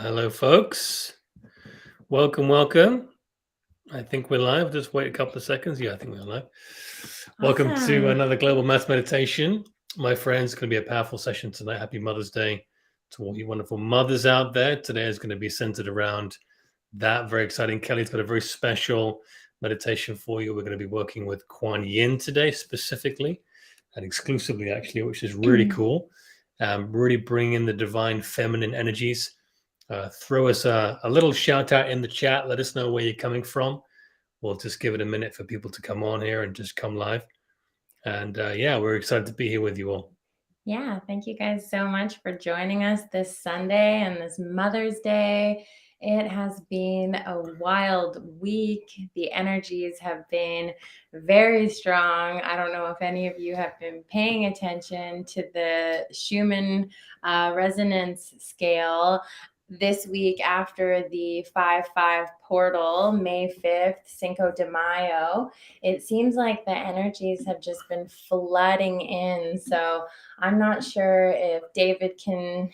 Hello, folks. Welcome, welcome. I think we're live. Just wait a couple of seconds. Yeah, I think we're live. Welcome to Awesome. another Global Mass Meditation. My friends, it's going to be a powerful session tonight. Happy Mother's Day to all you wonderful mothers out there. Today is going to be centered around that. Very exciting. Kelly's got a very special meditation for you. We're going to be working with Kuan Yin today, specifically and exclusively, actually, which is really cool. Really bring in the divine feminine energies. Throw us a little shout out in the chat. Let us know where you're coming from. We'll just give it a minute for people to come on here and just come live. And yeah, we're excited to be here with you all. Yeah, thank you guys so much for joining us this Sunday and this Mother's Day. It has been a wild week. The energies have been very strong. I don't know if any of you have been paying attention to the Schumann resonance scale. This week, after the 5-5 portal, May 5th, Cinco de Mayo, it seems like the energies have just been flooding in. So I'm not sure if David can,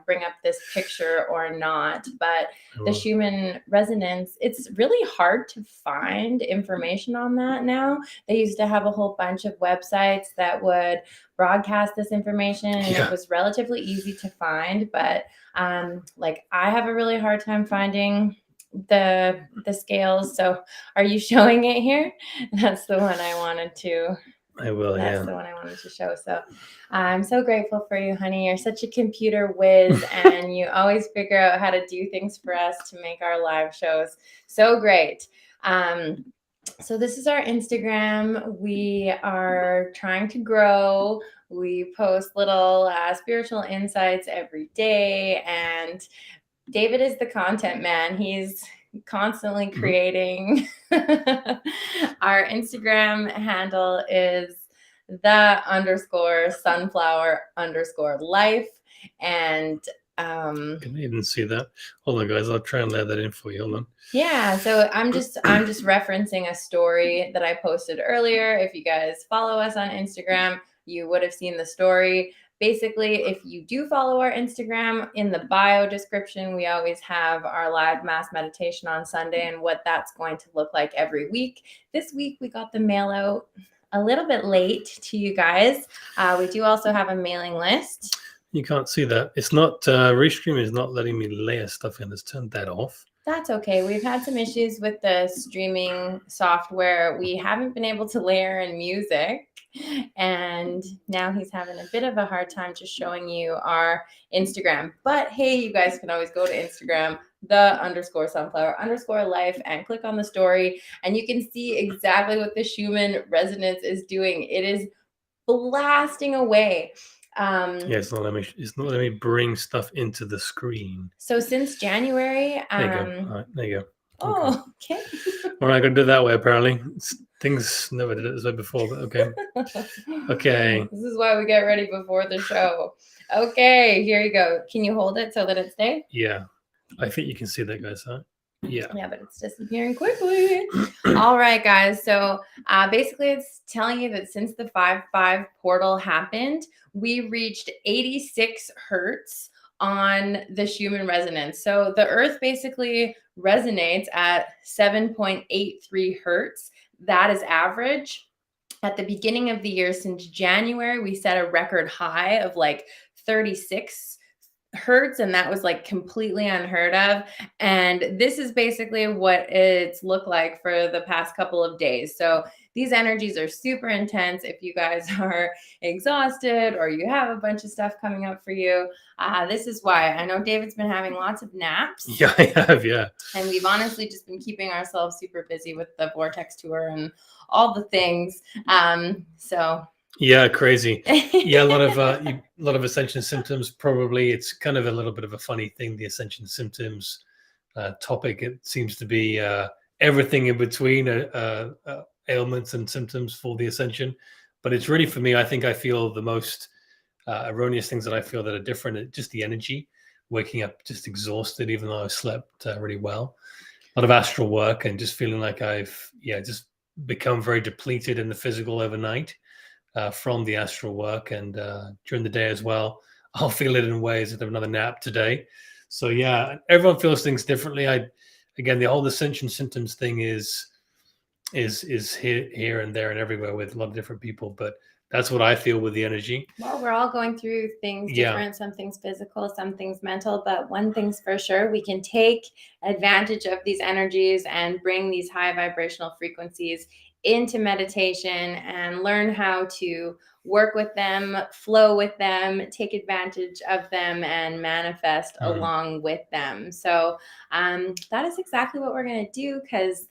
bring up this picture or not, but the Schumann resonance, it's really hard to find information on that now. They used to have a whole bunch of websites that would broadcast this information, and it was relatively easy to find, but I have a really hard time finding the scales. So are you showing it here? That's the one I wanted to I will. That's the one I wanted to show. So I'm so grateful for you, honey. You're such a computer whiz, and you always figure out how to do things for us to make our live shows so great. So this is our Instagram. We are trying to grow. We post little spiritual insights every day, and David is the content man. He's constantly creating. Our Instagram handle is _sunflower_life. And can you even see that? Hold on, guys. I'll try and let that in for you. Hold on. Yeah, so I'm just referencing a story that I posted earlier. If you guys follow us on Instagram, you would have seen the story. Basically, if you do follow our Instagram, in the bio description, we always have our live mass meditation on Sunday and what that's going to look like every week. This week, we got the mail out a little bit late to you guys. We do also have a mailing list. You can't see that. It's not, Restream is not letting me layer stuff in. Let's turn that off. That's okay. We've had some issues with the streaming software. We haven't been able to layer in music, and now he's having a bit of a hard time just showing you our Instagram. But hey, you guys can always go to Instagram, _sunflower_life, and click on the story, and you can see exactly what the Schumann resonance is doing. It is blasting away. It's not letting me bring stuff into the screen. So since January, there you go. All right, there you go. Oh, okay. All right, I got to do it that way. Apparently, things never did it this way before. But okay. Okay. This is why we get ready before the show. Okay, here you go. Can you hold it so that it stays? Yeah, I think you can see that, guys. Huh? Yeah, but it's disappearing quickly. All right, guys. So basically, it's telling you that since the 5-5 portal happened, we reached 86 hertz on the Schumann resonance. So the Earth basically resonates at 7.83 hertz. That is average. At the beginning of the year, since January, we set a record high of like 36 hertz, and that was like completely unheard of. And this is basically what it's looked like for the past couple of days. So these energies are super intense. If you guys are exhausted or you have a bunch of stuff coming up for you, this is why. I know David's been having lots of naps. Yeah, I have. Yeah. And we've honestly just been keeping ourselves super busy with the Vortex tour and all the things. So yeah, crazy. Yeah, a lot of ascension symptoms. Probably it's kind of a little bit of a funny thing. The ascension symptoms topic. It seems to be everything in between ailments and symptoms for the ascension. But it's really, for me, I think I feel the most erroneous things that I feel that are different. Just the energy, waking up just exhausted, even though I slept really well. A lot of astral work and just feeling like I've just become very depleted in the physical overnight. From the astral work, and during the day as well. I'll feel it in ways that have another nap today. So yeah, everyone feels things differently. Again, the whole ascension symptoms thing is here and there and everywhere with a lot of different people, but that's what I feel with the energy. Well, we're all going through things Yeah. different. Some things physical, some things mental, but one thing's for sure, we can take advantage of these energies and bring these high vibrational frequencies into meditation and learn how to work with them, flow with them, take advantage of them, and manifest along with them. So that is exactly what we're going to do, because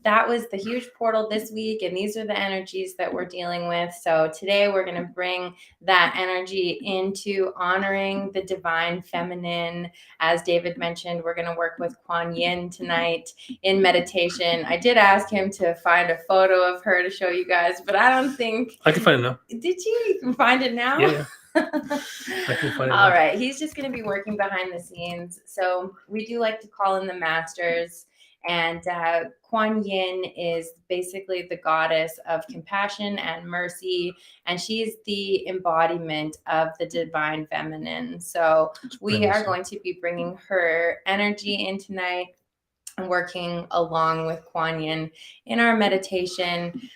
that was the huge portal this week, and these are the energies that we're dealing with. So today we're going to bring that energy into honoring the divine feminine. As David mentioned, we're going to work with Kuan Yin tonight in meditation. I did ask him to find a photo of her to show you guys, but I don't think I can find it now. Did you can find it now? Yeah. I can find it All now. right, he's just going to be working behind the scenes. So we do like to call in the masters. And Kuan Yin is basically the goddess of compassion and mercy, and she's the embodiment of the divine feminine. So we are going to be bringing her energy in tonight and working along with Kuan Yin in our meditation.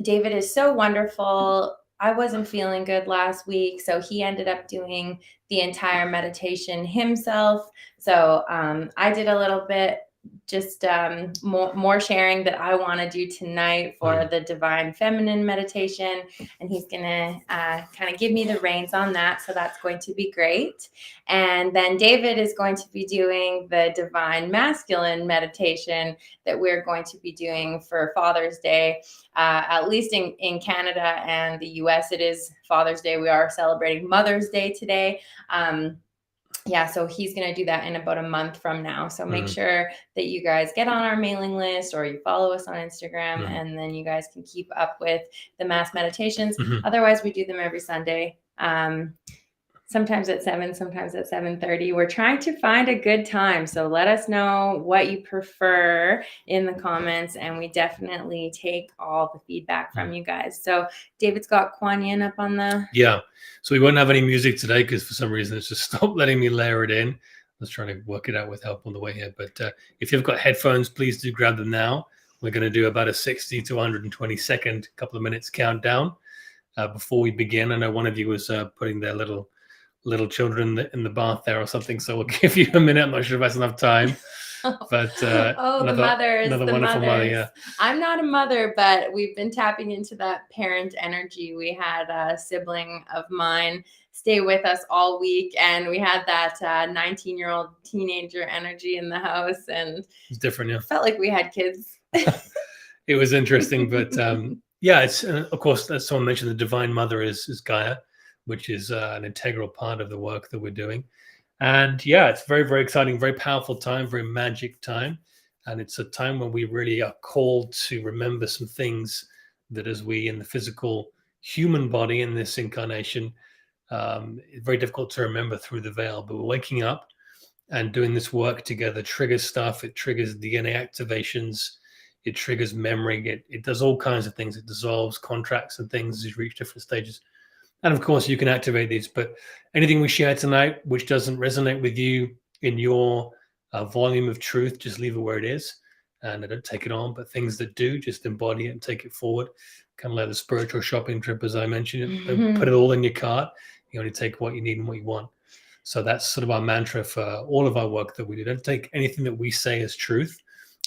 David is so wonderful. I wasn't feeling good last week, so he ended up doing the entire meditation himself. So I did a little bit, just more sharing that I want to do tonight for the divine feminine meditation, and he's gonna kind of give me the reins on that, so that's going to be great. And then David is going to be doing the divine masculine meditation that we're going to be doing for Father's Day. At least in Canada and the US, it is Father's Day. We are celebrating Mother's Day today. Yeah, so he's going to do that in about a month from now. So make sure that you guys get on our mailing list, or you follow us on Instagram, and then you guys can keep up with the mass meditations. Otherwise, we do them every Sunday. Sometimes at 7, sometimes at 7:30. We're trying to find a good time. So let us know what you prefer in the comments, and we definitely take all the feedback from you guys. So David's got Kuan Yin up on the... Yeah. So we won't have any music today because for some reason it's just stopped letting me layer it in. I was trying to work it out with help on the way here. But if you've got headphones, please do grab them now. We're going to do about a 60 to 120 second, couple of minutes countdown before we begin. I know one of you was putting their little children in the bath there or something, so we'll give you a minute. I'm not sure if that's enough time, but the mothers, another the wonderful mothers. mother. Yeah, I'm not a mother, but we've been tapping into that parent energy. We had a sibling of mine stay with us all week, and we had that 19-year-old teenager energy in the house, and it's different. Yeah, felt like we had kids. It was interesting, but yeah, it's of course, as someone mentioned, the divine mother is Gaia, which is an integral part of the work that we're doing. And yeah, it's very, very exciting, very powerful time, very magic time. And it's a time when we really are called to remember some things that as we in the physical human body in this incarnation, it's very difficult to remember through the veil, but we're waking up and doing this work together triggers stuff. It triggers DNA activations. It triggers memory. It does all kinds of things. It dissolves contracts and things as you reach different stages. And of course, you can activate these, but anything we share tonight which doesn't resonate with you in your volume of truth, just leave it where it is and don't take it on. But things that do, just embody it and take it forward. Kind of like the spiritual shopping trip, as I mentioned. Don't put it all in your cart. You only take what you need and what you want. So that's sort of our mantra for all of our work that we do. Don't take anything that we say as truth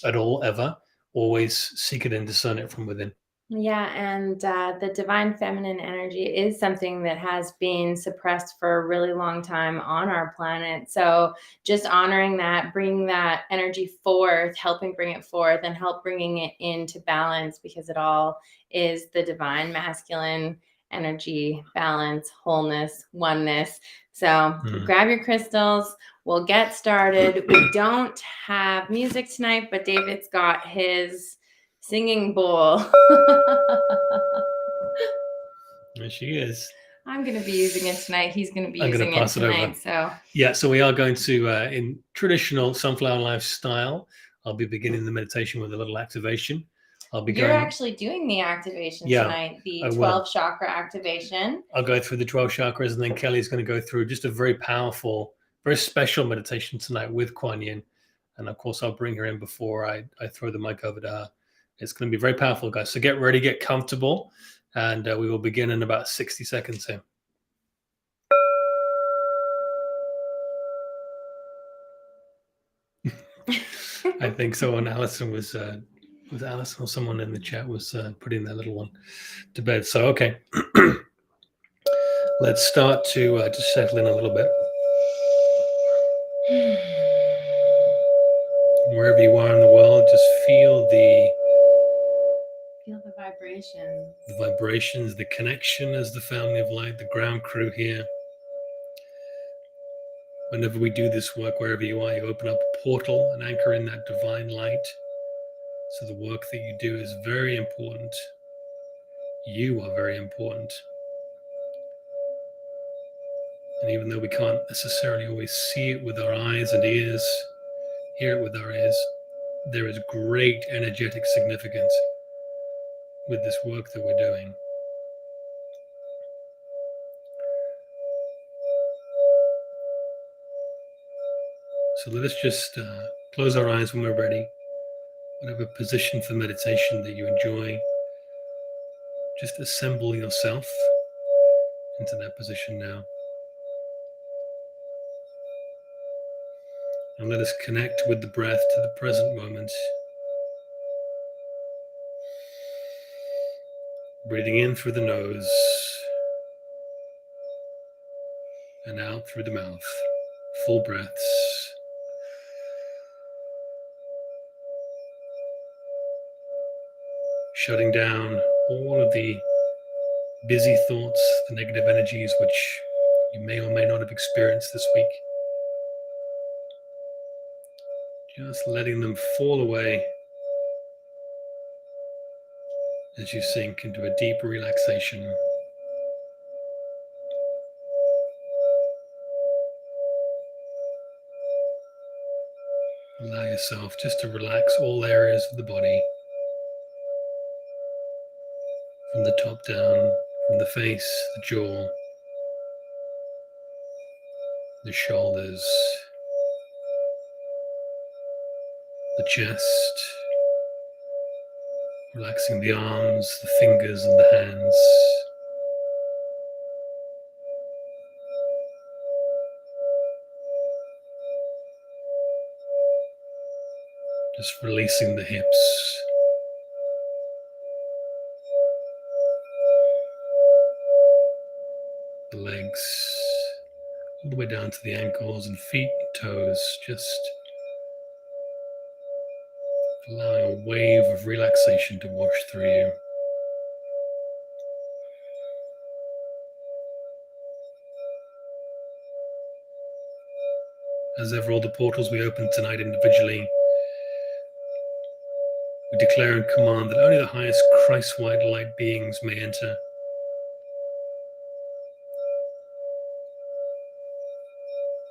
at all, ever. Always seek it and discern it from within. Yeah, and the divine feminine energy is something that has been suppressed for a really long time on our planet. So just honoring that, bringing that energy forth, helping bring it forth, and help bringing it into balance, because it all is the divine masculine energy, balance, wholeness, oneness. So grab your crystals. We'll get started. We don't have music tonight, but David's got his singing bowl. There she is. I'm going to be using it tonight. He's going to be using it pass tonight. Over. So yeah, so we are going to, in traditional Sunflower Life style, I'll be beginning the meditation with a little activation. You're actually doing the activation tonight, the 12 chakra activation. I'll go through the 12 chakras, and then Kelly's going to go through just a very powerful very special meditation tonight with Kuan Yin. And of course, I'll bring her in before I throw the mic over to her. It's going to be very powerful, guys. So get ready, get comfortable, and we will begin in about 60 seconds here. I think so. And Alison was Alison or someone in the chat was putting their little one to bed. So, okay. Let's start to just settle in a little bit. Wherever you are in the world, just feel the vibrations. The vibrations, the connection as the family of light, the ground crew here. Whenever we do this work, wherever you are, you open up a portal and anchor in that divine light. So the work that you do is very important. You are very important. And even though we can't necessarily always see it with our eyes and ears, hear it with our ears, there is great energetic significance with this work that we're doing. So let us just close our eyes when we're ready. Whatever position for meditation that you enjoy, just assemble yourself into that position now. And let us connect with the breath to the present moment. Breathing in through the nose and out through the mouth. Full breaths. Shutting down all of the busy thoughts, the negative energies which you may or may not have experienced this week. Just letting them fall away as you sink into a deep relaxation. Allow yourself just to relax all areas of the body, from the top down, from the face, the jaw, the shoulders, the chest, relaxing the arms, the fingers and the hands. Just releasing the hips. The legs, all the way down to the ankles and feet and toes, just allowing a wave of relaxation to wash through you. As ever, all the portals we open tonight individually, we declare and command that only the highest Christ-white light beings may enter.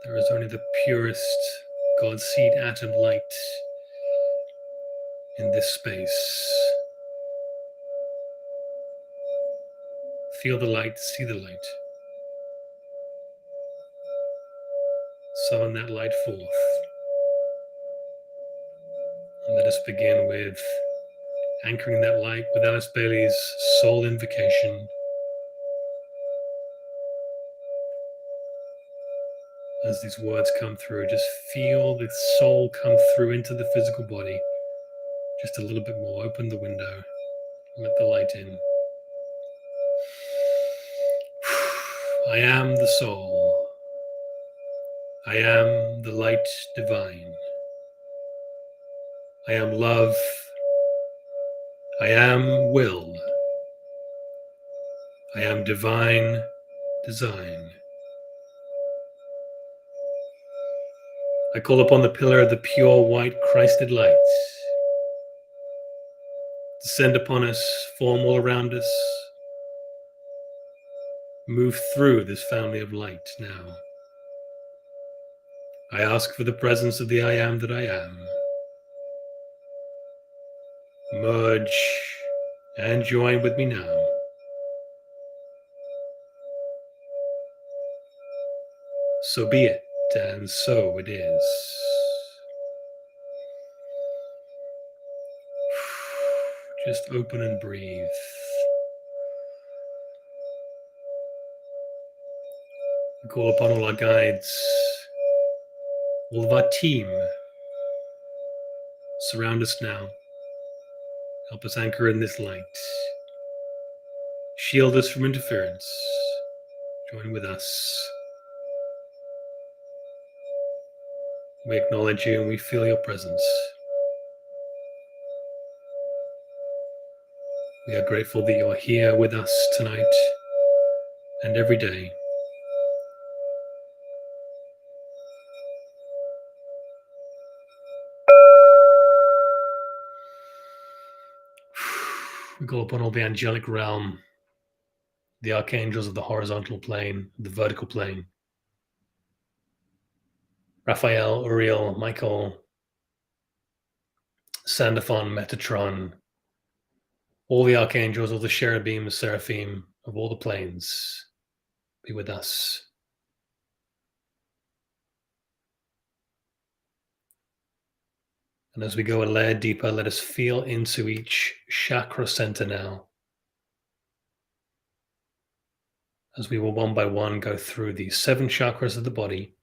There is only the purest God seed atom light in this space. Feel the light, see the light. Summon that light forth. And let us begin with anchoring that light with Alice Bailey's soul invocation. As these words come through, just feel the soul come through into the physical body. Just a little bit more. Open the window. Let the light in. I am the soul. I am the light divine. I am love. I am will. I am divine design. I call upon the pillar of the pure white Christed light. Descend upon us, form all around us. Move through this family of light now. I ask for the presence of the I am that I am. Merge and join with me now. So be it. And so it is. Just open and breathe. We call upon all our guides, all of our team. Surround us now. Help us anchor in this light. Shield us from interference. Join with us. We acknowledge you and we feel your presence. We are grateful that you are here with us tonight and every day. We call upon all the angelic realm, the archangels of the horizontal plane, the vertical plane. Raphael, Uriel, Michael, Sandalphon, Metatron, all the archangels, all the cherubim, seraphim of all the planes, be with us. And as we go a layer deeper, let us feel into each chakra center now. As we will one by one go through the 7 chakras of the body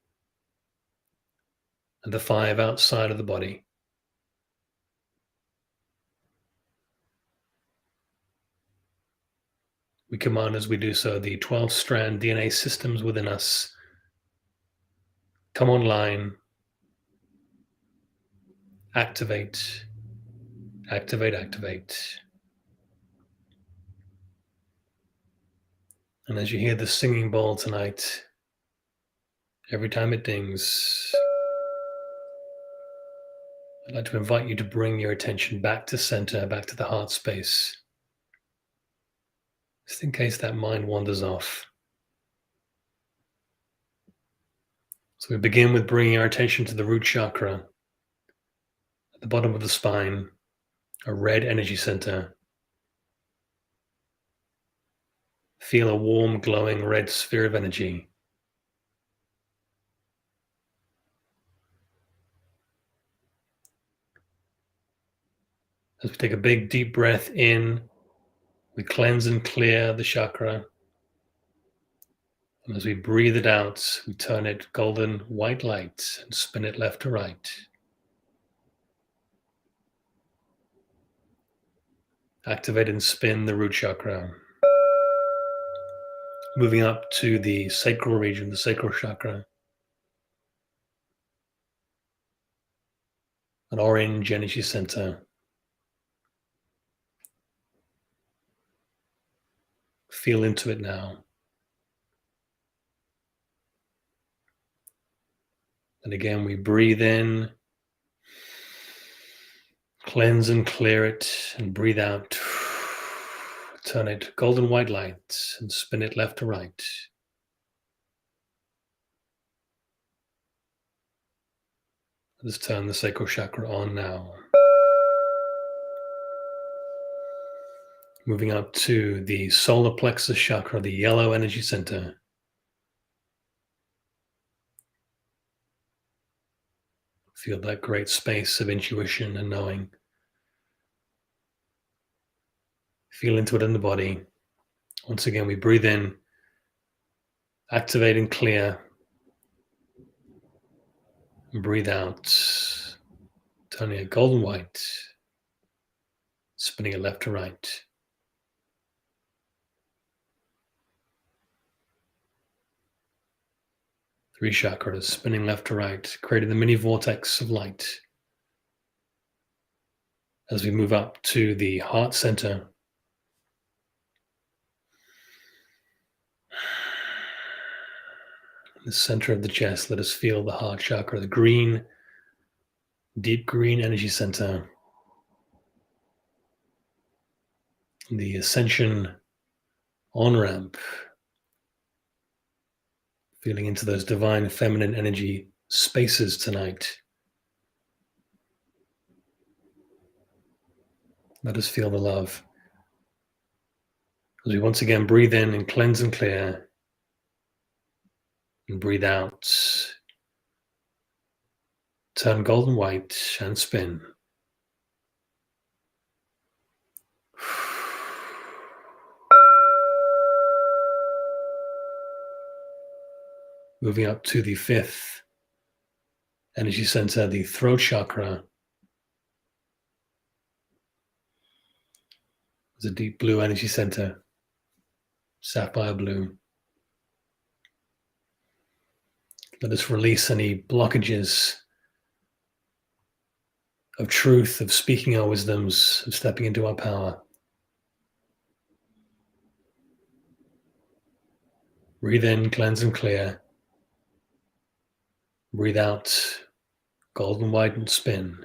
and the 5 outside of the body. We command as we do so the 12-strand DNA systems within us come online, activate, activate, activate. And as you hear the singing bowl tonight, every time it dings, I'd like to invite you to bring your attention back to center, back to the heart space, just in case that mind wanders off. So we begin with bringing our attention to the root chakra, at the bottom of the spine, a red energy center. Feel a warm, glowing red sphere of energy. As we take a big, deep breath in, we cleanse and clear the chakra. And as we breathe it out, we turn it golden white light and spin it left to right. Activate and spin the root chakra. Moving up to the sacral region, the sacral chakra. An orange energy center. Feel into it now. And again, we breathe in, cleanse and clear it, and breathe out. Turn it golden white light and spin it left to right. Let's turn the sacral chakra on now. Moving up to the solar plexus chakra, the yellow energy center. Feel that great space of intuition and knowing. Feel into it in the body. Once again, we breathe in, activate and clear, and breathe out, turning it golden white, spinning it left to right. Three chakras spinning left to right, creating the mini vortex of light. As we move up to the heart center, the center of the chest, let us feel the heart chakra, the green, deep green energy center. The ascension on-ramp, feeling into those divine feminine energy spaces tonight. Let us feel the love. As we once again breathe in and cleanse and clear, and breathe out, Turn golden white and spin. Moving up to the 5th energy center, the throat chakra. There's a deep blue energy center, sapphire blue. Let us release any blockages of truth, of speaking our wisdoms, of stepping into our power. Breathe in, cleanse and clear. Breathe out, golden white and spin.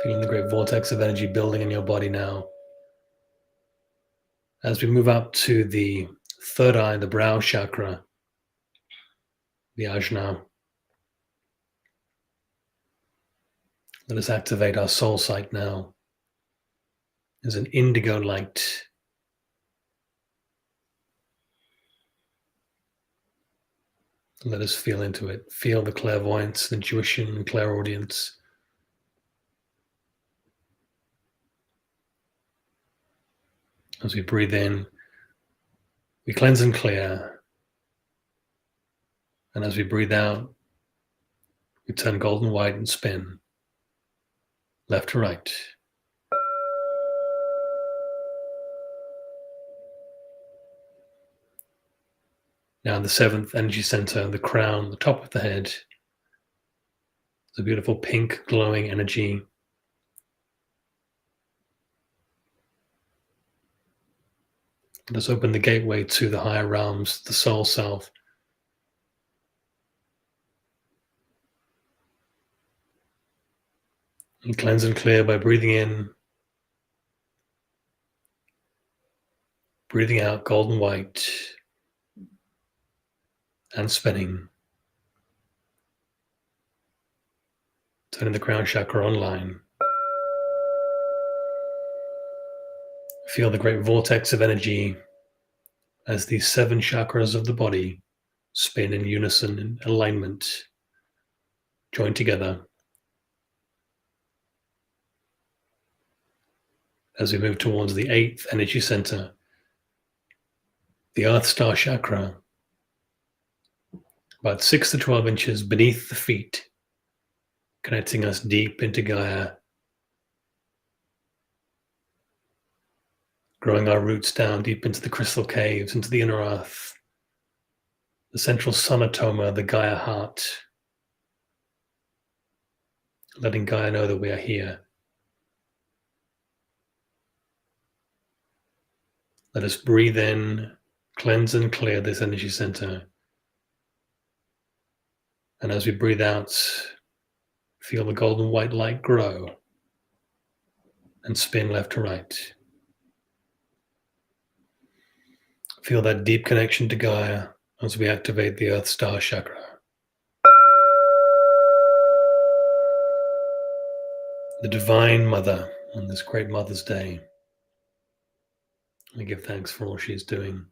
Feeling the great vortex of energy building in your body now. As we move up to the 3rd eye, the brow chakra, the ajna, let us activate our soul sight now. There's an indigo light. Let us feel into it. Feel the clairvoyance, the intuition, and clairaudience. As we breathe in, we cleanse and clear. And as we breathe out, we turn golden white and spin, left to right. Now the 7th energy center, the crown, the top of the head. It's a beautiful pink glowing energy. Let us open the gateway to the higher realms, the soul self. And cleanse and clear by breathing in, breathing out golden white, and spinning. Turning the crown chakra online. Feel the great vortex of energy as these 7 chakras of the body spin in unison, in alignment, join together. As we move towards the 8th energy center, the Earth Star chakra, about 6 to 12 inches beneath the feet, connecting us deep into Gaia, growing our roots down deep into the crystal caves, into the inner earth, the central sonatoma, the Gaia heart, letting Gaia know that we are here. Let us breathe in, cleanse and clear this energy center. And as we breathe out, feel the golden white light grow and spin left to right. Feel that deep connection to Gaia as we activate the Earth Star chakra. The Divine Mother on this great Mother's Day. We give thanks for all she's doing.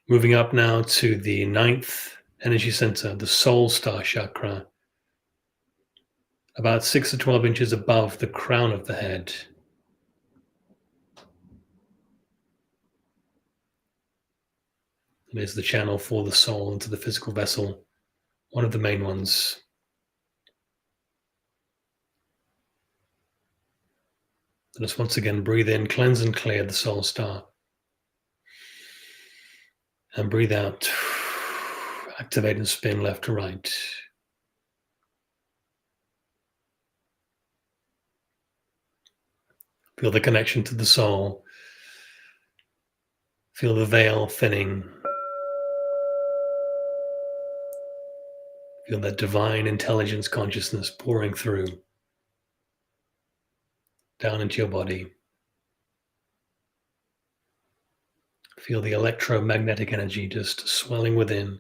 Moving up now to the 9th energy center, the Soul Star chakra, about 6 to 12 inches above the crown of the head. It is the channel for the soul into the physical vessel, one of the main ones. Let us once again breathe in, cleanse and clear the soul star. And breathe out, activate and spin left to right. Feel the connection to the soul. Feel the veil thinning. Feel that divine intelligence consciousness pouring through, down into your body. Feel the electromagnetic energy just swelling within.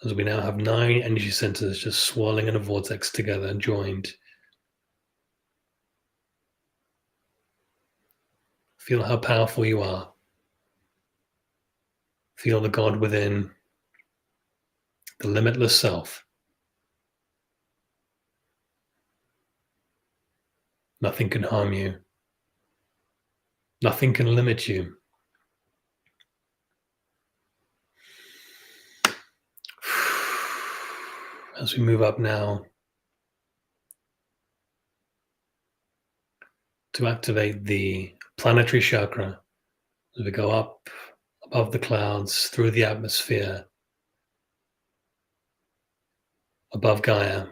As we now have 9 energy centers just swirling in a vortex together, joined. Feel how powerful you are. Feel the God within, the limitless self. Nothing can harm you. Nothing can limit you. As we move up now to activate the planetary chakra, as we go up above the clouds, through the atmosphere, above Gaia,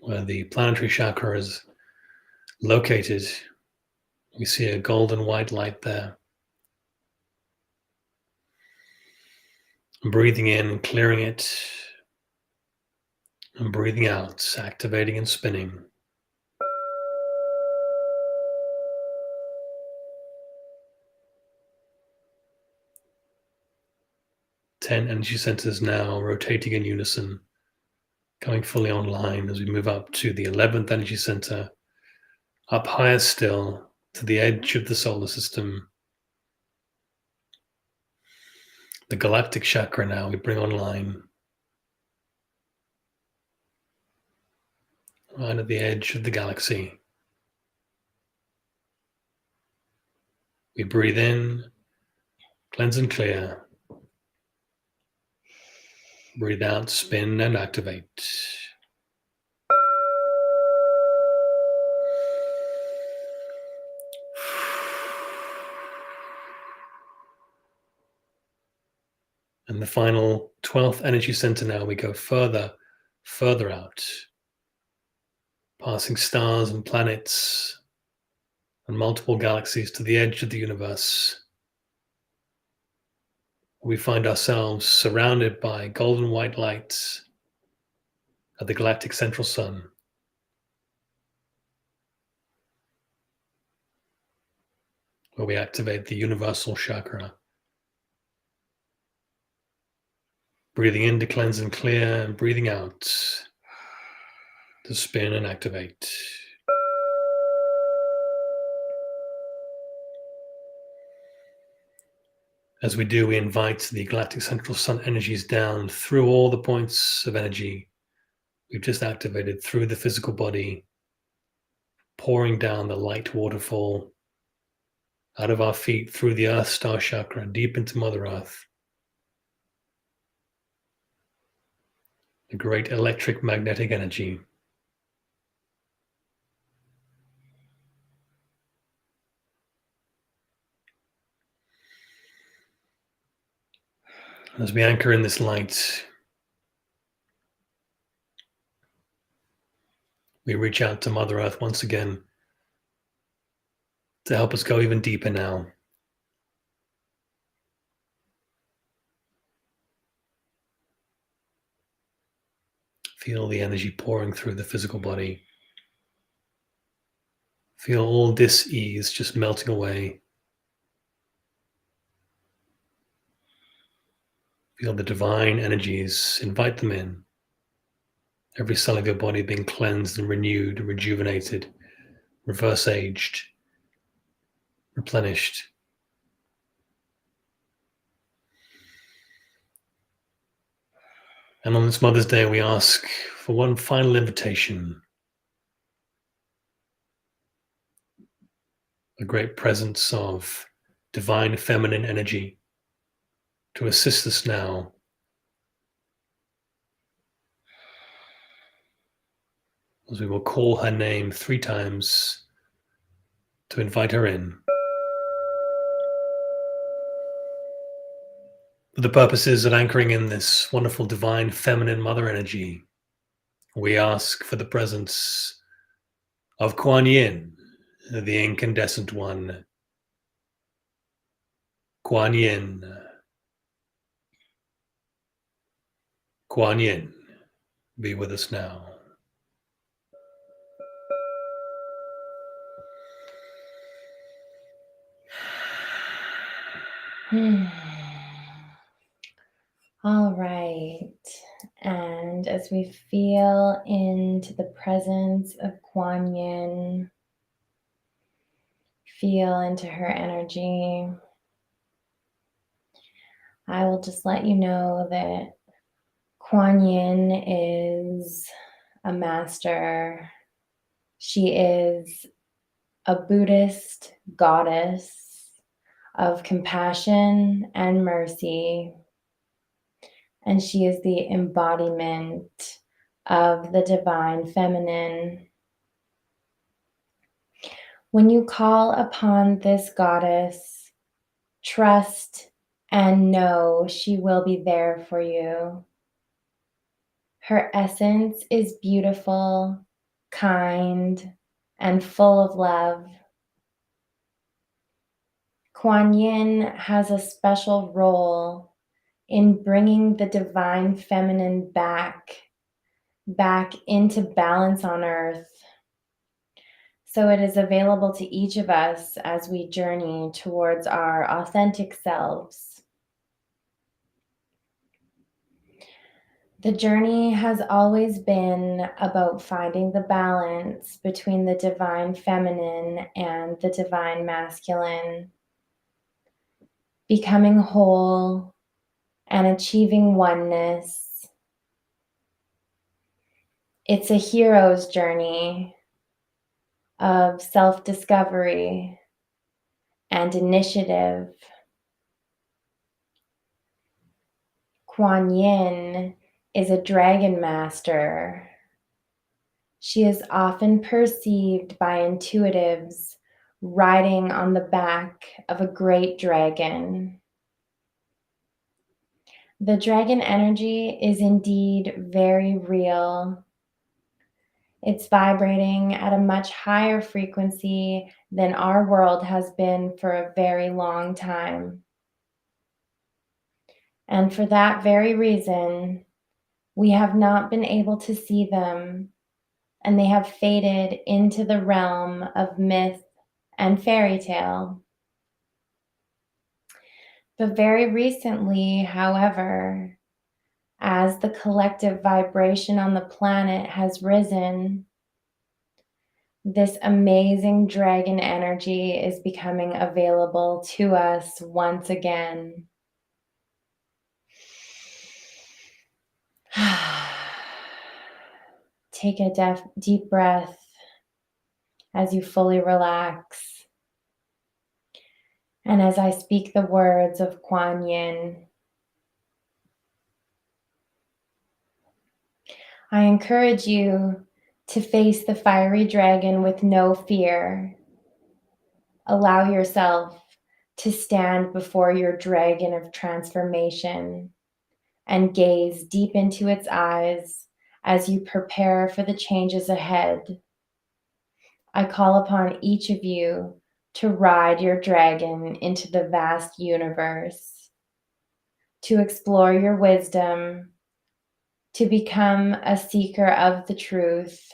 where the planetary chakra is located. We see a golden white light there. Breathing in, clearing it, and breathing out, activating and spinning. Ten energy centers now rotating in unison, coming fully online as we move up to the 11th energy center, up higher still to the edge of the solar system. The galactic chakra now we bring online, right at the edge of the galaxy. We breathe in, cleanse and clear. Breathe out, spin and activate. And the final 12th energy center now, we go further out, passing stars and planets and multiple galaxies to the edge of the universe. We find ourselves surrounded by golden white lights at the galactic central sun. Where we activate the universal chakra. Breathing in to cleanse and clear, and breathing out to spin and activate. As we do, we invite the galactic central sun energies down through all the points of energy we've just activated through the physical body, pouring down the light waterfall out of our feet through the Earth Star Chakra, deep into Mother Earth. The great electric magnetic energy. As we anchor in this light, we reach out to Mother Earth once again to help us go even deeper now. Feel the energy pouring through the physical body. Feel all dis-ease just melting away. Feel the divine energies, invite them in. Every cell of your body being cleansed and renewed, rejuvenated, reverse aged, replenished. And on this Mother's Day, we ask for one final invitation. A great presence of divine feminine energy to assist us now. As we will call her name 3 times to invite her in. For the purposes of anchoring in this wonderful divine feminine mother energy, we ask for the presence of Kuan Yin, the incandescent one. Kuan Yin. Kuan Yin, be with us now. All right. And as we feel into the presence of Kuan Yin, feel into her energy, I will just let you know that Kuan Yin is a master. She is a Buddhist goddess of compassion and mercy, and she is the embodiment of the divine feminine. When you call upon this goddess, trust and know she will be there for you. Her essence is beautiful, kind, and full of love. Kuan Yin has a special role in bringing the divine feminine back into balance on earth. So it is available to each of us as we journey towards our authentic selves. The journey has always been about finding the balance between the divine feminine and the divine masculine, becoming whole and achieving oneness. It's a hero's journey of self-discovery and initiative. Kuan Yin is a dragon master. She is often perceived by intuitives riding on the back of a great dragon. The dragon energy is indeed very real. It's vibrating at a much higher frequency than our world has been for a very long time. And for that very reason, we have not been able to see them, and they have faded into the realm of myth and fairy tale. But very recently, however, as the collective vibration on the planet has risen, this amazing dragon energy is becoming available to us once again. Take a deep breath as you fully relax. And as I speak the words of Kuan Yin, I encourage you to face the fiery dragon with no fear. Allow yourself to stand before your dragon of transformation and gaze deep into its eyes as you prepare for the changes ahead. I call upon each of you to ride your dragon into the vast universe, to explore your wisdom, to become a seeker of the truth,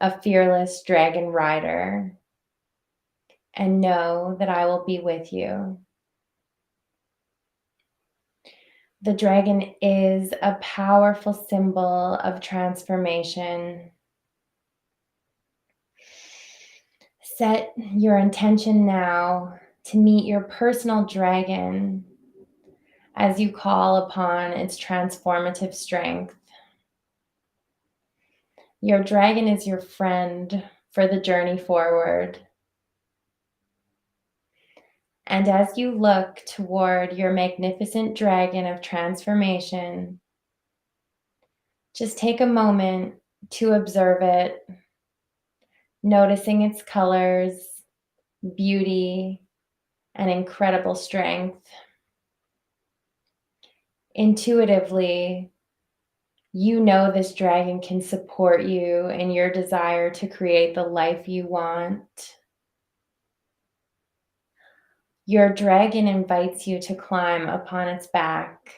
a fearless dragon rider, and know that I will be with you. The dragon is a powerful symbol of transformation. Set your intention now to meet your personal dragon as you call upon its transformative strength. Your dragon is your friend for the journey forward. And as you look toward your magnificent dragon of transformation, just take a moment to observe it, noticing its colors, beauty, and incredible strength. Intuitively, you know this dragon can support you in your desire to create the life you want. Your dragon invites you to climb upon its back.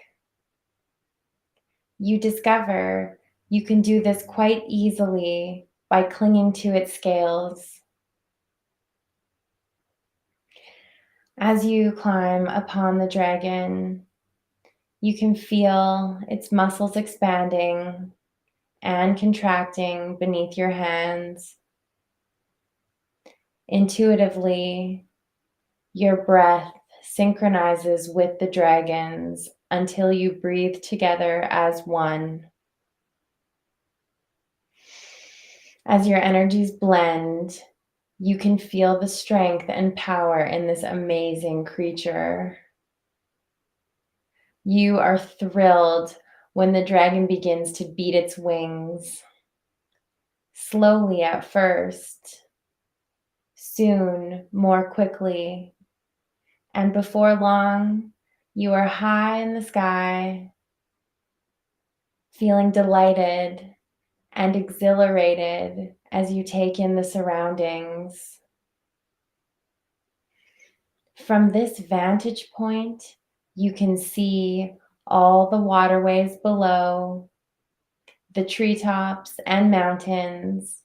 You discover you can do this quite easily by clinging to its scales. As you climb upon the dragon, You can feel its muscles expanding and contracting beneath your hands. Intuitively, your breath synchronizes with the dragons until you breathe together as one. As your energies blend, you can feel the strength and power in this amazing creature. You are thrilled when the dragon begins to beat its wings, slowly at first, soon more quickly, and before long, you are high in the sky, feeling delighted and exhilarated as you take in the surroundings. From this vantage point, you can see all the waterways below, the treetops and mountains,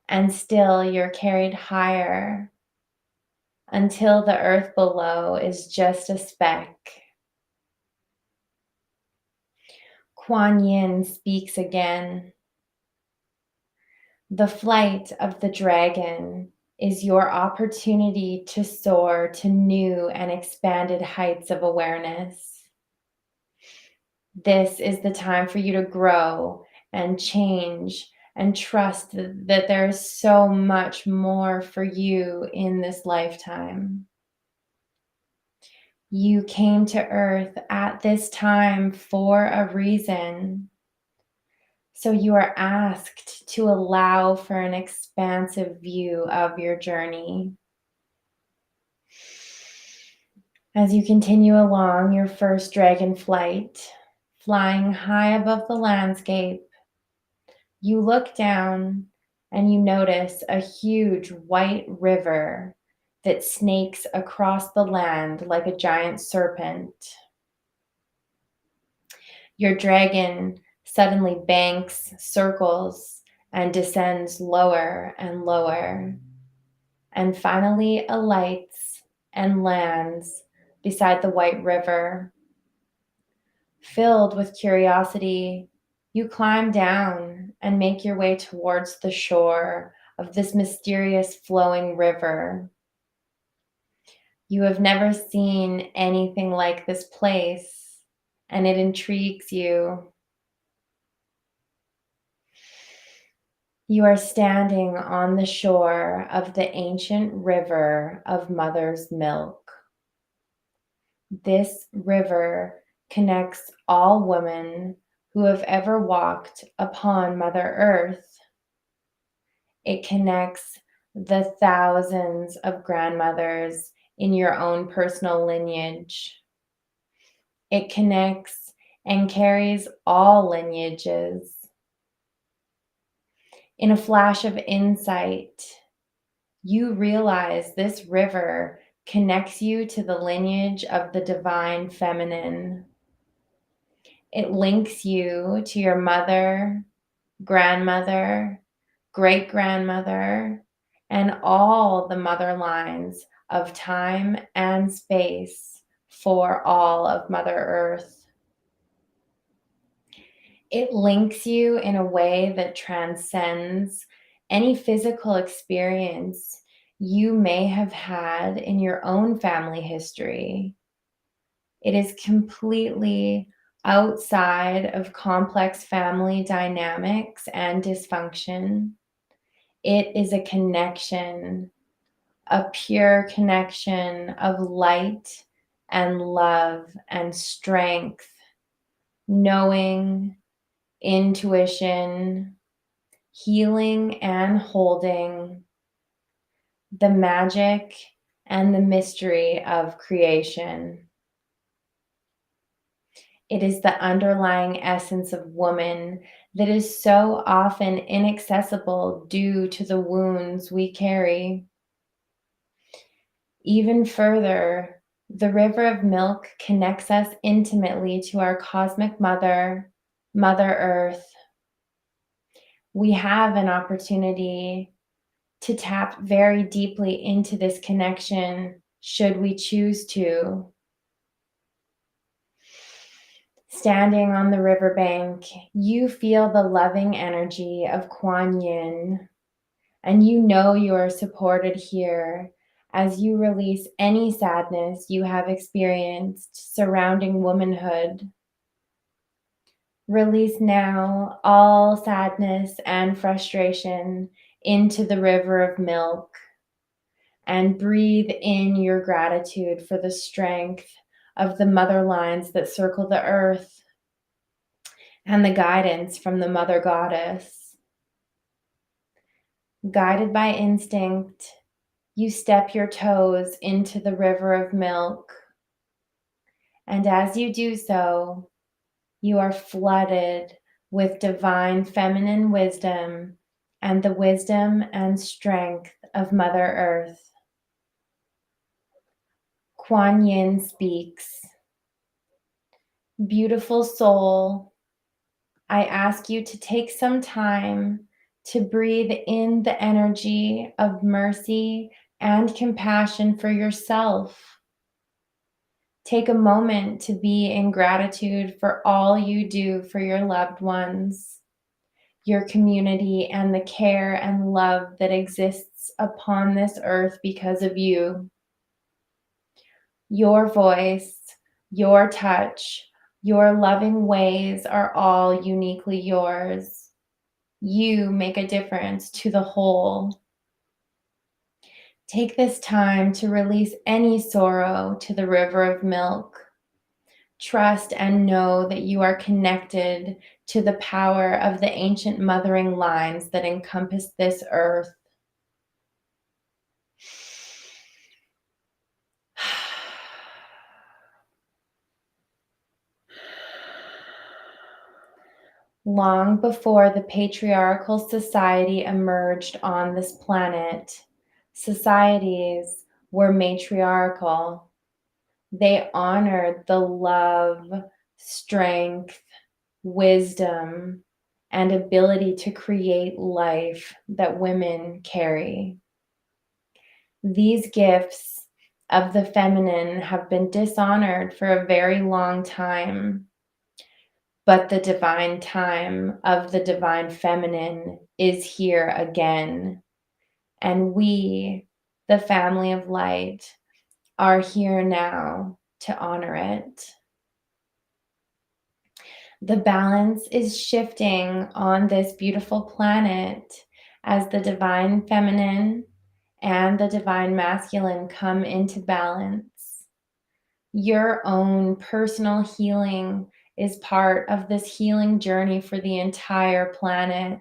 and still you're carried higher until the earth below is just a speck. Kuan Yin speaks again. The flight of the dragon is your opportunity to soar to new and expanded heights of awareness. This is the time for you to grow and change and trust that there is so much more for you in this lifetime. You came to Earth at this time for a reason. So you are asked to allow for an expansive view of your journey. As you continue along your first dragon flight, flying high above the landscape, you look down and you notice a huge white river that snakes across the land like a giant serpent. Your dragon suddenly banks, circles, and descends lower and lower, and finally alights and lands beside the white river. Filled with curiosity, you climb down and make your way towards the shore of this mysterious flowing river. You have never seen anything like this place, and it intrigues you. You are standing on the shore of the ancient river of Mother's Milk. This river connects all women who have ever walked upon Mother Earth. It connects the thousands of grandmothers in your own personal lineage. It connects and carries all lineages. In a flash of insight, you realize this river connects you to the lineage of the divine feminine. It links you to your mother, grandmother, great grandmother, and all the mother lines of time and space for all of Mother Earth. It links you in a way that transcends any physical experience you may have had in your own family history. It is completely outside of complex family dynamics and dysfunction. It is a connection, a pure connection of light and love and strength, knowing, intuition, healing and holding, the magic and the mystery of creation. It is the underlying essence of woman that is so often inaccessible due to the wounds we carry. Even further, the river of milk connects us intimately to our cosmic mother, Mother Earth. We have an opportunity to tap very deeply into this connection should we choose to. Standing on the riverbank, you feel the loving energy of Kuan Yin, and you know you are supported here as you release any sadness you have experienced surrounding womanhood. Release now all sadness and frustration into the river of milk, and breathe in your gratitude for the strength of the mother lines that circle the earth and the guidance from the mother goddess. Guided by instinct, you step your toes into the river of milk. And as you do so, you are flooded with divine feminine wisdom and the wisdom and strength of Mother Earth. Kuan Yin speaks. Beautiful soul, I ask you to take some time to breathe in the energy of mercy and compassion for yourself. Take a moment to be in gratitude for all you do for your loved ones, your community, and the care and love that exists upon this earth because of you. Your voice, your touch, your loving ways are all uniquely yours. You make a difference to the whole. Take this time to release any sorrow to the river of milk. Trust and know that you are connected to the power of the ancient mothering lines that encompass this earth. Long before the patriarchal society emerged on this planet, societies were matriarchal. They honored the love, strength, wisdom, and ability to create life that women carry. These gifts of the feminine have been dishonored for a very long time. But the divine time of the divine feminine is here again. And we, the family of light, are here now to honor it. The balance is shifting on this beautiful planet as the divine feminine and the divine masculine come into balance. Your own personal healing is part of this healing journey for the entire planet.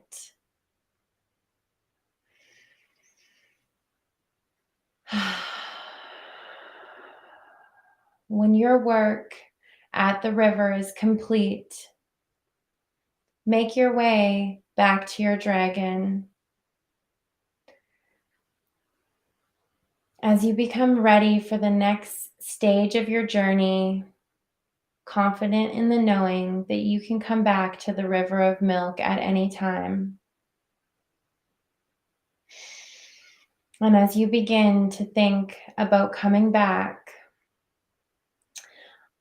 When your work at the river is complete, make your way back to your dragon. As you become ready for the next stage of your journey, confident in the knowing that you can come back to the river of milk at any time. And as you begin to think about coming back,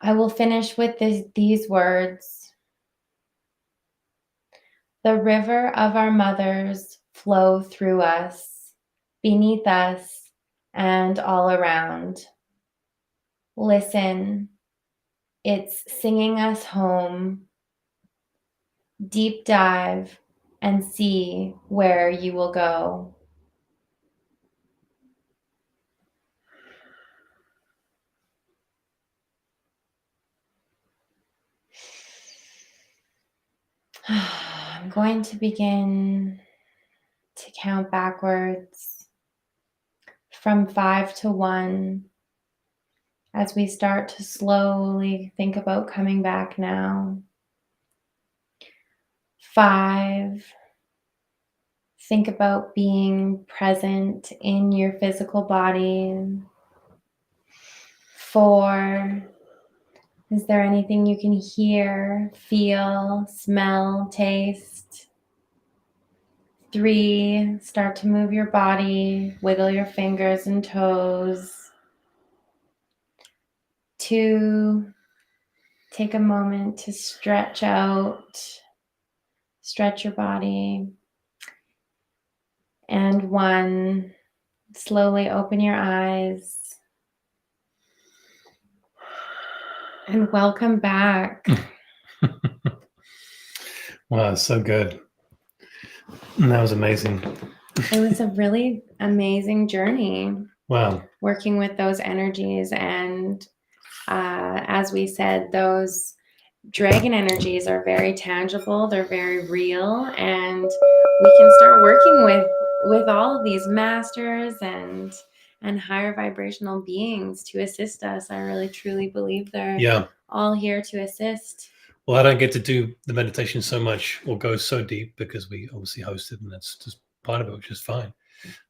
I will finish with these words. The river of our mothers flow through us, beneath us, and all around. Listen, it's singing us home. Deep dive and see where you will go. I'm going to begin to count backwards from 5 to 1 as we start to slowly think about coming back now. 5, think about being present in your physical body. 4, is there anything you can hear, feel, smell, taste? 3, start to move your body, wiggle your fingers and toes. 2, take a moment to stretch out, stretch your body. And 1, slowly open your eyes. And welcome back. Wow, so good. And that was amazing. It was a really amazing journey. Wow. Working with those energies. And as we said, those dragon energies are very tangible. They're very real. And we can start working with all of these masters and higher vibrational beings to assist us. I really, truly believe they're all here to assist. Well, I don't get to do the meditation so much or go so deep because we obviously hosted, and that's just part of it, which is fine.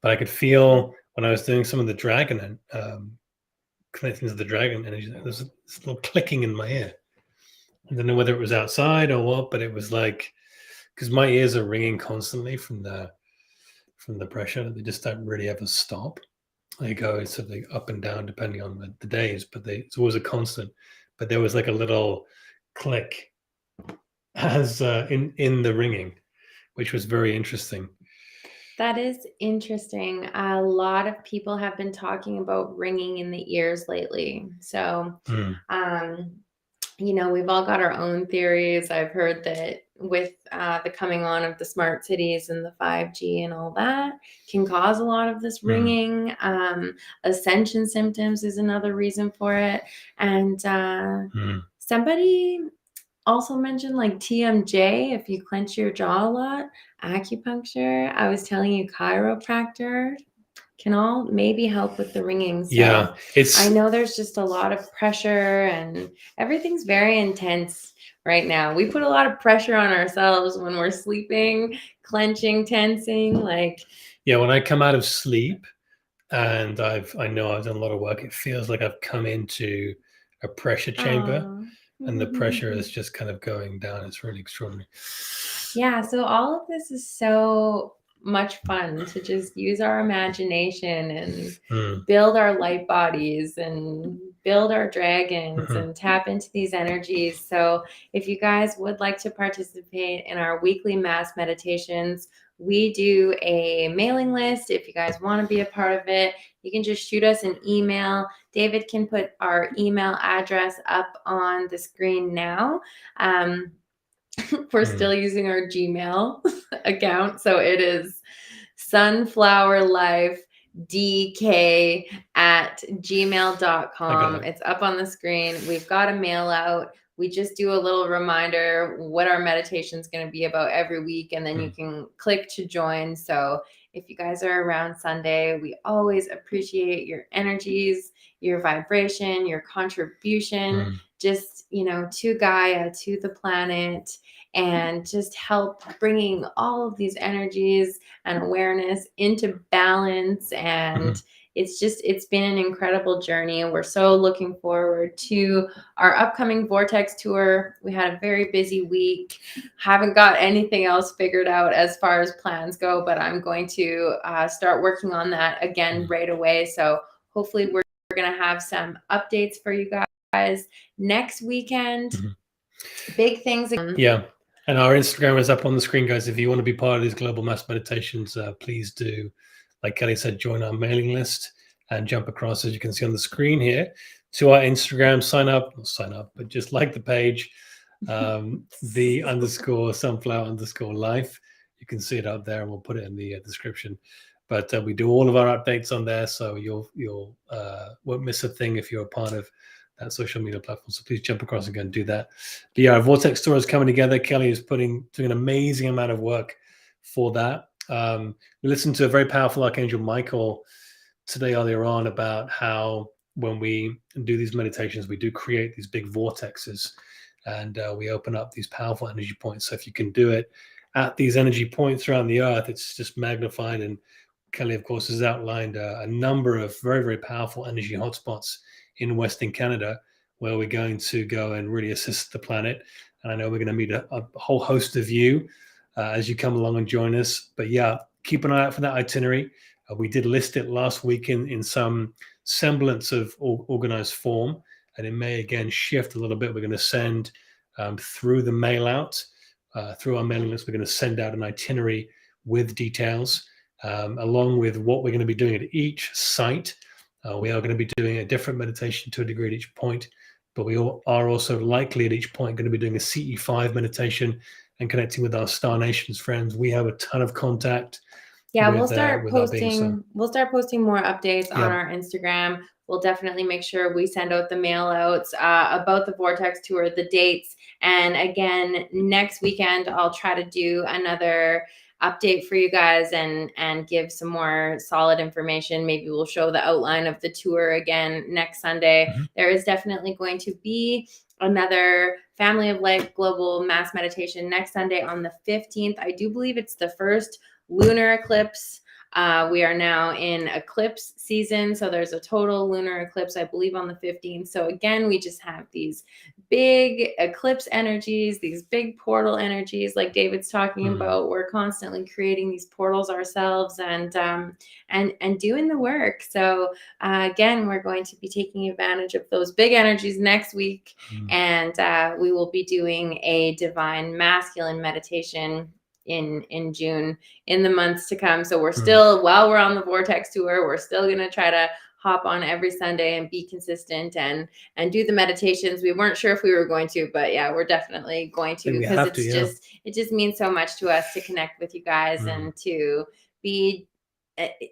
But I could feel when I was doing some of the dragon and connecting to the dragon energy, there's this little clicking in my ear. I don't know whether it was outside or what, but it was like, because my ears are ringing constantly from the pressure. They just don't really ever stop. They go sort of up and down depending on the days, but it's always a constant. But there was like a little click as in the ringing, which was very interesting. That is interesting. A lot of people have been talking about ringing in the ears lately. So, we've all got our own theories. I've heard that with the coming on of the smart cities and the 5G and all that can cause a lot of this ringing. Ascension symptoms is another reason for it. And somebody also mentioned like TMJ, if you clench your jaw a lot, acupuncture. I was telling you chiropractor can all maybe help with the ringing. So I know there's just a lot of pressure and everything's very intense right now. We put a lot of pressure on ourselves when we're sleeping, clenching, tensing. When I come out of sleep and I know I've done a lot of work, it feels like I've come into a pressure chamber. And the pressure is just kind of going down. It's really extraordinary. Yeah. So all of this is so much fun to just use our imagination and build our light bodies and build our dragons and tap into these energies. So if you guys would like to participate in our weekly mass meditations, we do a mailing list. If you guys want to be a part of it, you can just shoot us an email. David can put our email address up on the screen now. We're still using our Gmail account. So it is sunflowerlifedk@gmail.com. It's up on the screen. We've got a mail out. We just do a little reminder what our meditation is going to be about every week, and then you can click to join. So if you guys are around Sunday, we always appreciate your energies, your vibration, your contribution, just, to Gaia, to the planet, and just help bringing all of these energies and awareness into balance. And it's been an incredible journey. And we're so looking forward to our upcoming Vortex tour. We had a very busy week. Haven't got anything else figured out as far as plans go, but I'm going to start working on that again right away. So hopefully we're going to have some updates for you guys next weekend. Big things. And our Instagram is up on the screen, guys. If you want to be part of these global mass meditations, please do, like Kelly said, join our mailing list and jump across, as you can see on the screen here, to our Instagram. Not sign up, but just like the page, the_sunflower_life. You can see it up there, and we'll put it in the description. But we do all of our updates on there, so you'll won't miss a thing if you're a part of that social media platform. So please jump across and go and do that. But our Vortex tour is coming together. Kelly is doing an amazing amount of work for that. We listened to a very powerful Archangel Michael today earlier on about how when we do these meditations, we do create these big vortexes, and we open up these powerful energy points. So if you can do it at these energy points around the earth, it's just magnified. And Kelly, of course, has outlined a number of very, very powerful energy hotspots in Western Canada, where we're going to go and really assist the planet. And I know we're going to meet a whole host of you as you come along and join us. But keep an eye out for that itinerary. We did list it last week in some semblance of organized form. and it may again shift a little bit. We're going to send through the mail out, through our mailing list, we're going to send out an itinerary with details, along with what we're going to be doing at each site. We are going to be doing a different meditation to a degree at each point, but we are also likely at each point going to be doing a CE5 meditation and connecting with our Star Nations friends. We have a ton of contact. Yeah, with, we'll start with our being, so. posting. We'll start posting more updates on Yeah. our Instagram. We'll definitely make sure we send out the mail outs about the Vortex tour, the dates, and again next weekend I'll try to do another update for you guys and give some more solid information. Maybe we'll show the outline of the tour again next Sunday. Mhm. There is definitely going to be another Family of Life Global Mass Meditation next Sunday on the 15th. I do believe it's the first lunar eclipse. We are now in eclipse season, so there's a total lunar eclipse, I believe, on the 15th. So again, we just have these big eclipse energies, these big portal energies, like David's talking about. We're constantly creating these portals ourselves and doing the work. So again, we're going to be taking advantage of those big energies next week, and we will be doing a divine masculine meditation in June, in the months to come. So we're still, while we're on the Vortex tour, we're still going to try to hop on every Sunday and be consistent and do the meditations. We weren't sure if we were going to, but yeah, we're definitely going to, because it just means so much to us to connect with you guys and to be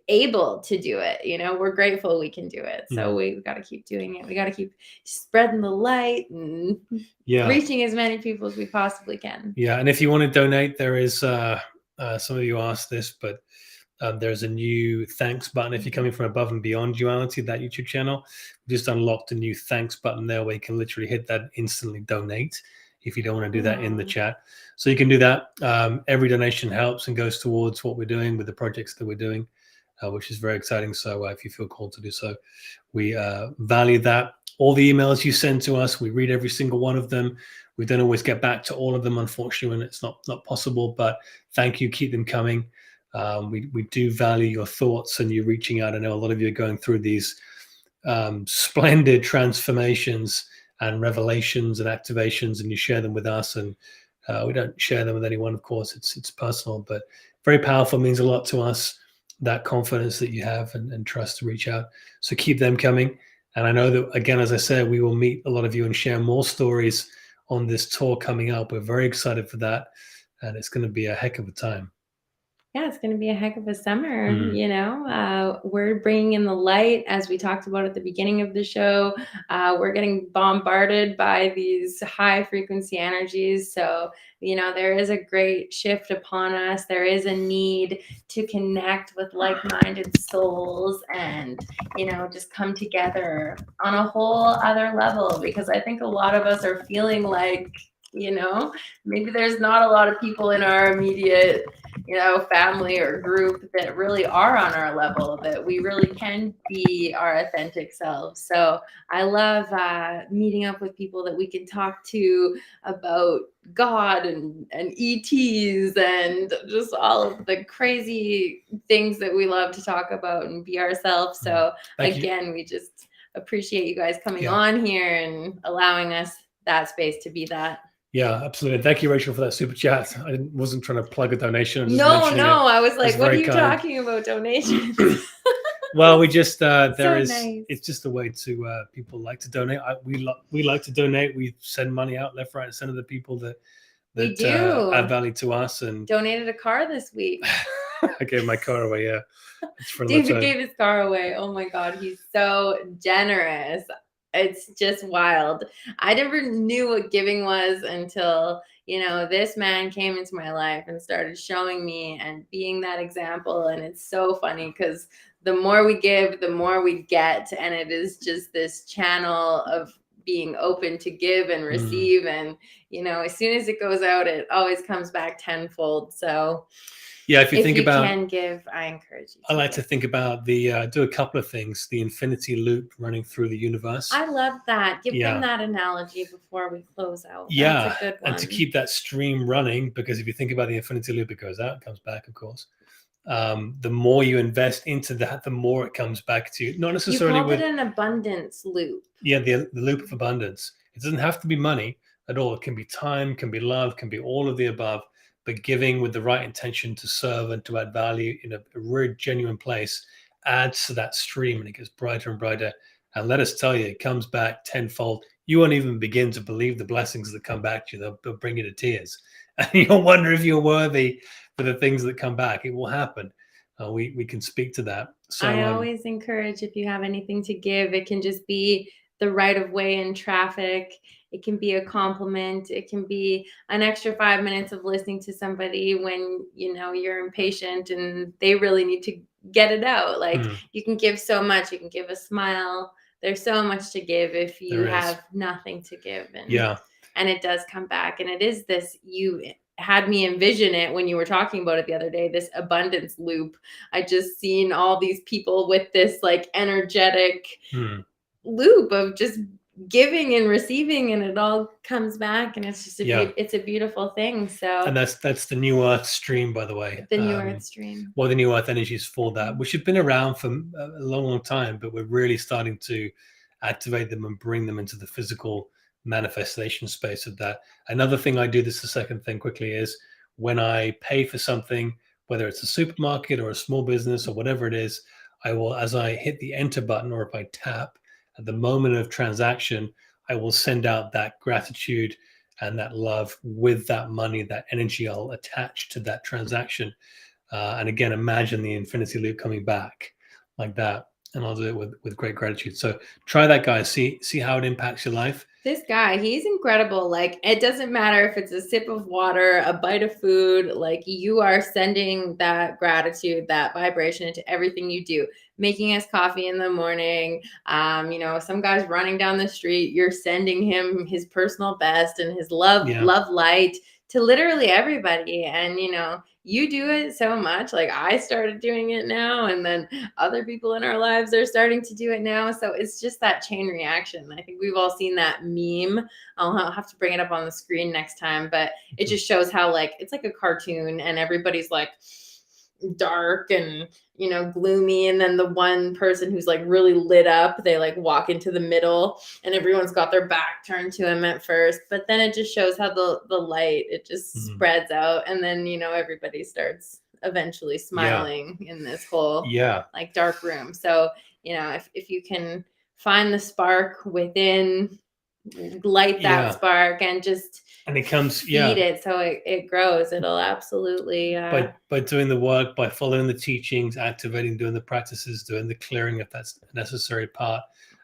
able to do it. You know, we're grateful we can do it. So we got to keep doing it. We got to keep spreading the light and reaching as many people as we possibly can. Yeah. And if you want to donate, there is some of you asked this, but there's a new thanks button. If you're coming from Above and Beyond Duality, that YouTube channel, we just unlocked a new thanks button there where you can literally hit that, instantly donate if you don't want to do that in the chat. So you can do that. Every donation helps and goes towards what we're doing with the projects that we're doing, which is very exciting. So if you feel called to do so, we value that. All the emails you send to us, we read every single one of them. We don't always get back to all of them, unfortunately, when it's not possible, but thank you. Keep them coming. We do value your thoughts and you reaching out. I know a lot of you are going through these splendid transformations and revelations and activations, and you share them with us, and we don't share them with anyone, of course. It's personal, but very powerful, means a lot to us, that confidence that you have and trust to reach out. So keep them coming. And I know that, again, as I said, we will meet a lot of you and share more stories on this tour coming up. We're very excited for that, and it's going to be a heck of a time. Yeah, it's going to be a heck of a summer. You know, we're bringing in the light, as we talked about at the beginning of the show. We're getting bombarded by these high frequency energies. So, you know, there is a great shift upon us. There is a need to connect with like-minded souls and, you know, just come together on a whole other level, because I think a lot of us are feeling like, you know, maybe there's not a lot of people in our immediate, you know, family or group that really are on our level, that we really can be our authentic selves. So I love meeting up with people that we can talk to about God and ETs and just all of the crazy things that we love to talk about and be ourselves. So again, we just appreciate you guys coming on here and allowing us that space to be that. Yeah, absolutely. Thank you, Rachel, for that super chat. I wasn't trying to plug a donation. No, I was like, what are you talking about, donations? Well, we just nice. It's just a way to people like to donate. We like to donate. We send money out left, right, and center to people that add value to us. And donated a car this week. I gave my car away. Yeah, it's for David gave his car away. Oh my God, he's so generous. It's just wild. I never knew what giving was until, you know, this man came into my life and started showing me and being that example. And it's so funny because the more we give, the more we get. And it is just this channel of being open to give and receive. And, you know, as soon as it goes out, it always comes back tenfold. So yeah, if you think about, can give, I encourage you. I like to think about do a couple of things. The infinity loop running through the universe. I love that. Give them that analogy before we close out. Yeah, that's a good one. And to keep that stream running, because if you think about the infinity loop, it goes out, comes back, of course. the more you invest into that, the more it comes back to you. Not You necessarily called with it an abundance loop. the loop of abundance. It doesn't have to be money at all. It can be time, can be love, can be all of the above. But giving with the right intention to serve and to add value in a really genuine place adds to that stream, and it gets brighter and brighter. And let us tell you, it comes back tenfold. You won't even begin to believe the blessings that come back to you. They'll bring you to tears, and you'll wonder if you're worthy for the things that come back. It will happen. We can speak to that. So I always encourage, if you have anything to give, it can just be the right of way in traffic. It can be a compliment. It can be an extra 5 minutes of listening to somebody when you're impatient and they really need to get it out. Like, you can give so much. You can give a smile. There's so much to give if you There is. have nothing to give. yeah, And it does come back. And it is this, you had me envision it when you were talking about it the other day, this abundance loop. I just seen all these people with this like energetic loop of just giving and receiving, and it all comes back, and it's just it's a beautiful thing. So, and that's the new earth stream, by the way. The new earth stream. Well, the new earth energies for that, which have been around for a long time, but we're really starting to activate them and bring them into the physical manifestation space of that. Another thing I do, this is the second thing quickly, is when I pay for something, whether it's a supermarket or a small business or whatever it is, I will, as I hit the enter button, or if I tap at the moment of transaction, I will send out that gratitude and that love with that money, that energy I'll attach to that transaction. And again, imagine the infinity loop coming back like that. And I'll do it with great gratitude. So try that, guys. See how it impacts your life. This guy, he's incredible. Like, it doesn't matter if it's a sip of water, a bite of food, like, you are sending that gratitude, that vibration into everything you do. Making us coffee in the morning. Some guy's running down the street, you're sending him his personal best and his love light to literally everybody. And you do it so much. Like, I started doing it now, and then other people in our lives are starting to do it now. So it's just that chain reaction. I think we've all seen that meme. I'll have to bring it up on the screen next time, but it just shows how, like, it's like a cartoon and everybody's like dark and gloomy, and then the one person who's like really lit up, they like walk into the middle and everyone's got their back turned to him at first, but then it just shows how the light, it just spreads out, and then everybody starts eventually smiling in this whole like dark room. So if you can find the spark within, light that spark and just it comes feed it so it grows, it'll absolutely by doing the work, by following the teachings, activating, doing the practices, doing the clearing if that's a necessary part,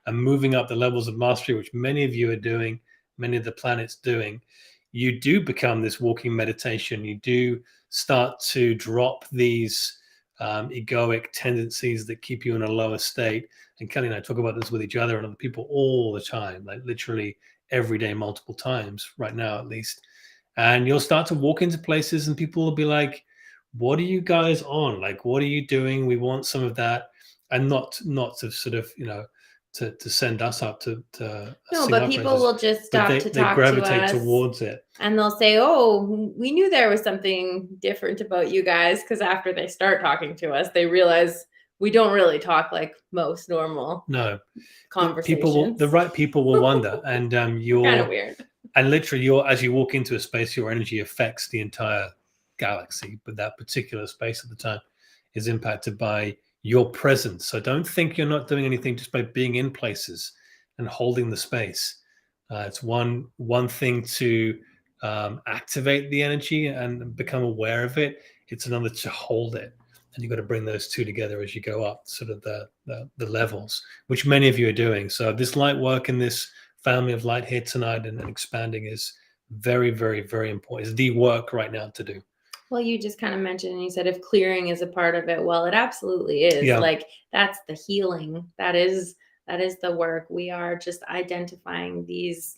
and moving up the levels of mastery, which many of you are doing, many of the planets doing, you do become this walking meditation. You do start to drop these egoic tendencies that keep you in a lower state. And Kelly and I talk about this with each other and other people all the time, like literally every day, multiple times right now, at least. And you'll start to walk into places and people will be like, what are you guys on? Like, what are you doing? We want some of that. And not to sort of, to send us up to no, but people will just stop to talk to us. They gravitate towards it. And they'll say, oh, we knew there was something different about you guys. Because after they start talking to us, they realize we don't really talk like most normal conversations. The right people will wonder. And you're kind of weird. And literally, as you walk into a space, your energy affects the entire galaxy. But that particular space at the time is impacted by your presence. So don't think you're not doing anything just by being in places and holding the space. It's one thing to activate the energy and become aware of it. It's another to hold it. And you've got to bring those two together as you go up sort of the levels, which many of you are doing. So this light work in this family of light here tonight and expanding is very, very, very important. It's the work right now to do. Well, you just kind of mentioned, and you said if clearing is a part of it, well, it absolutely is. Yeah. Like, that's the healing. That is the work. We are just identifying these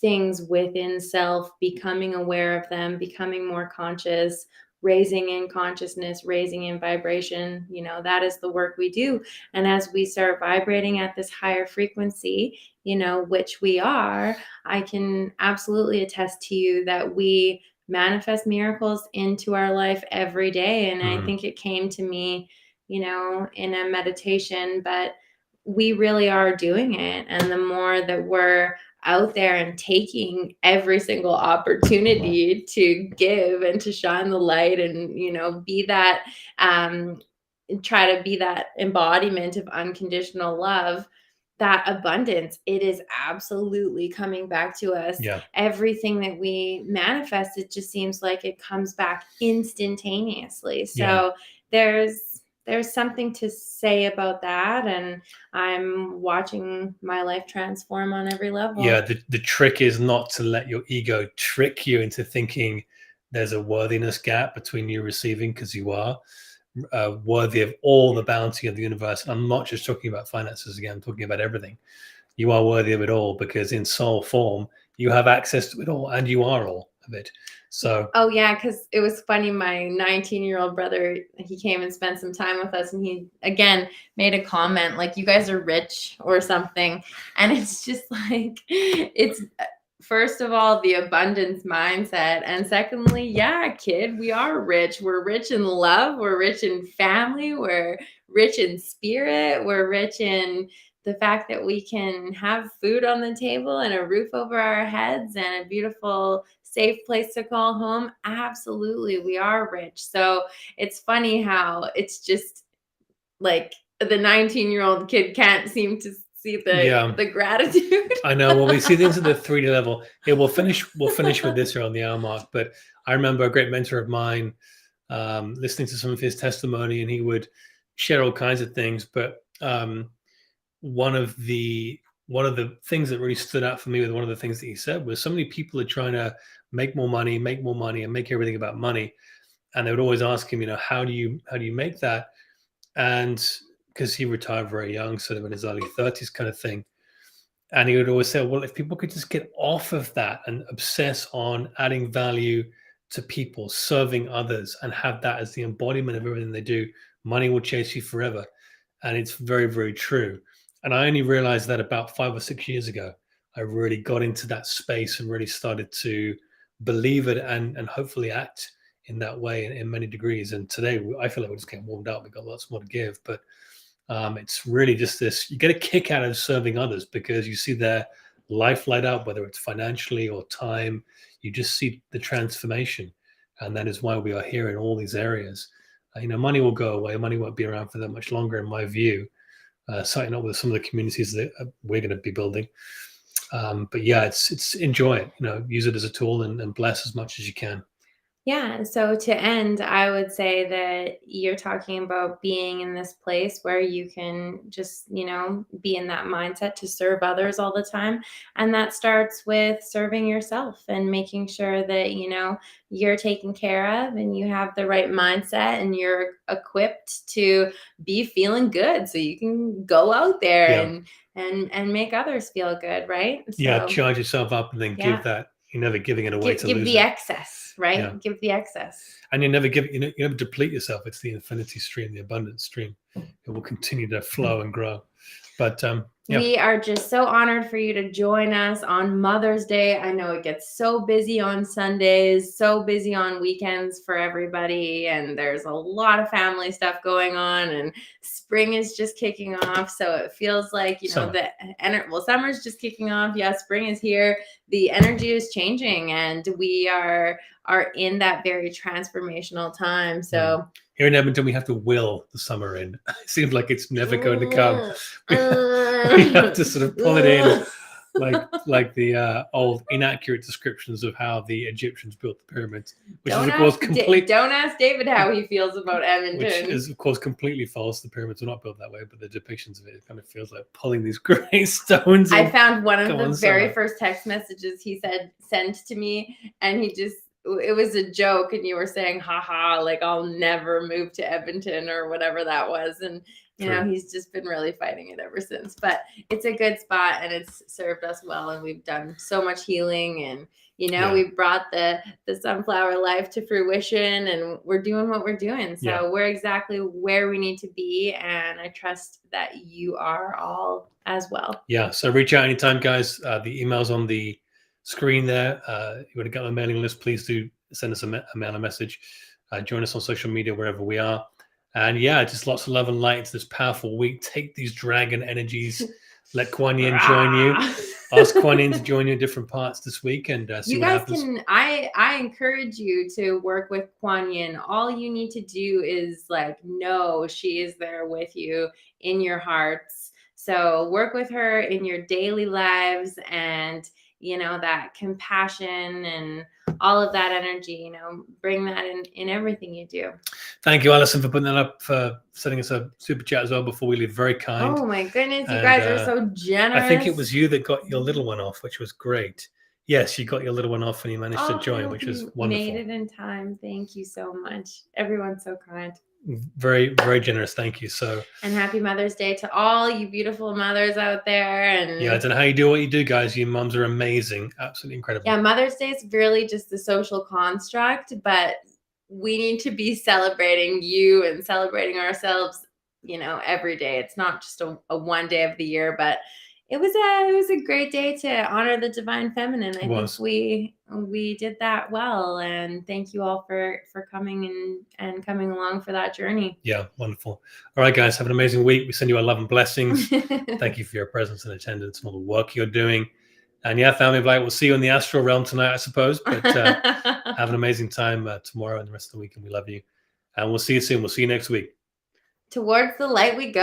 things within self, becoming aware of them, becoming more conscious, raising in consciousness, raising in vibration. That is the work we do. And as we start vibrating at this higher frequency, which we are, I can absolutely attest to you that we manifest miracles into our life every day. And I Mm. think it came to me, in a meditation, but we really are doing it. And the more that we're out there and taking every single opportunity to give and to shine the light and, be that, try to be that embodiment of unconditional love, that abundance, it is absolutely coming back to us. Yeah. Everything that we manifest, it just seems like it comes back instantaneously. So Yeah. there's something to say about that, and I'm watching my life transform on every level. Yeah, the trick is not to let your ego trick you into thinking there's a worthiness gap between you receiving, because you are worthy of all the bounty of the universe. And I'm not just talking about finances again, I'm talking about everything. You are worthy of it all, because in soul form, you have access to it all, and you are all of it. So, Oh yeah, because it was funny. My 19-year-old brother, he came and spent some time with us, and he again made a comment like, "You guys are rich" or something, and it's just like, it's first of all the abundance mindset, and secondly, yeah, kid, we are rich. We're rich in love. We're rich in family. We're rich in spirit. We're rich in the fact that we can have food on the table and a roof over our heads and a beautiful, safe place to call home. Absolutely, we are rich. So it's funny how it's just like the 19-year-old kid can't seem to see yeah, the gratitude. I know. When we see things at the 3D level, yeah, we'll finish with this here on the hour mark. But I remember a great mentor of mine listening to some of his testimony, and he would share all kinds of things. But one of the things that really stood out for me with one of the things that he said was, so many people are trying to make more money, and make everything about money. And they would always ask him, how do you make that? And because he retired very young, sort of in his early 30s kind of thing. And he would always say, well, if people could just get off of that and obsess on adding value to people, serving others, and have that as the embodiment of everything they do, money will chase you forever. And it's very, very true. And I only realized that about 5 or 6 years ago. I really got into that space and really started to believe it and hopefully act in that way in many degrees. And today I feel like we're just getting warmed up. We've got lots more to give, but it's really just this, you get a kick out of serving others because you see their life light up, whether it's financially or time. You just see the transformation. And that is why we are here in all these areas. Money will go away. Money won't be around for that much longer, in my view. Starting up with some of the communities that we're going to be building. But yeah, it's enjoy it. Use it as a tool and bless as much as you can. Yeah. So to end, I would say that you're talking about being in this place where you can just, be in that mindset to serve others all the time. And that starts with serving yourself and making sure that, you're taken care of and you have the right mindset and you're equipped to be feeling good so you can go out there Yeah. and make others feel good, right? Yeah, So charge yourself up and then give that. You're never giving it away to give lose the it. excess, right? Yeah. Give the excess. And you never you never deplete yourself. It's the infinity stream, the abundance stream. It will continue to flow and grow. But yeah. We are just so honored for you to join us on Mother's Day. I know it gets so busy on Sundays, so busy on weekends for everybody, and there's a lot of family stuff going on, and spring is just kicking off. So it feels like, summer's just kicking off. Yeah, spring is here. The energy is changing, and we are in that very transformational time. So here in Edmonton, we have to will the summer in. It seems like it's never going to come. We have to sort of pull it in, like the old inaccurate descriptions of how the Egyptians built the pyramids, which is of course complete. Don't ask David how he feels about Edmonton. Which is of course completely false. The pyramids were not built that way, but the depictions of it kind of feels like pulling these great stones. I found one of the very first text messages he sent to me, and it was a joke, and you were saying, haha, like, I'll never move to Edmonton or whatever that was. And, he's just been really fighting it ever since. But it's a good spot, and it's served us well, and we've done so much healing, and, we brought the Sunflower Life to fruition, and we're doing what we're doing. So we're exactly where we need to be, and I trust that you are all as well. Yeah, so reach out anytime, guys. The email's on the screen there. You want to get on the mailing list, please do send us a mail, a message. Join us on social media wherever we are. And yeah, just lots of love and light into this powerful week. Take these dragon energies. Let Kuan Yin join you. Ask Kuan Yin to join you in different parts this week and see you what guys happens. can. I encourage you to work with Kuan Yin. All you need to do is like know she is there with you in your hearts. So work with her in your daily lives, and that compassion and all of that energy. Bring that in everything you do. Thank you, Alison, for putting that up, for sending us a super chat as well before we leave. Very kind. Oh my goodness, you And, guys are so generous. I think it was you that got your little one off, which was great. Yes, you got your little one off and you managed to join, which was wonderful. Made it in time. Thank you so much. Everyone's so kind. Very, very generous. Thank you. And happy Mother's Day to all you beautiful mothers out there. And yeah, I don't know how you do what you do, guys. You moms are amazing. Absolutely incredible. Yeah, Mother's Day is really just the social construct, but we need to be celebrating you and celebrating ourselves, every day. It's not just a one day of the year, but it was a great day to honor the divine feminine. I think we did that well, and thank you all for coming and coming along for that journey. Yeah, wonderful. All right, guys, have an amazing week. We send you our love and blessings. Thank you for your presence and attendance and all the work you're doing. And yeah, family of light, we'll see you in the astral realm tonight, I suppose. But have an amazing time tomorrow and the rest of the week, and we love you. And we'll see you soon. We'll see you next week. Towards the light we go.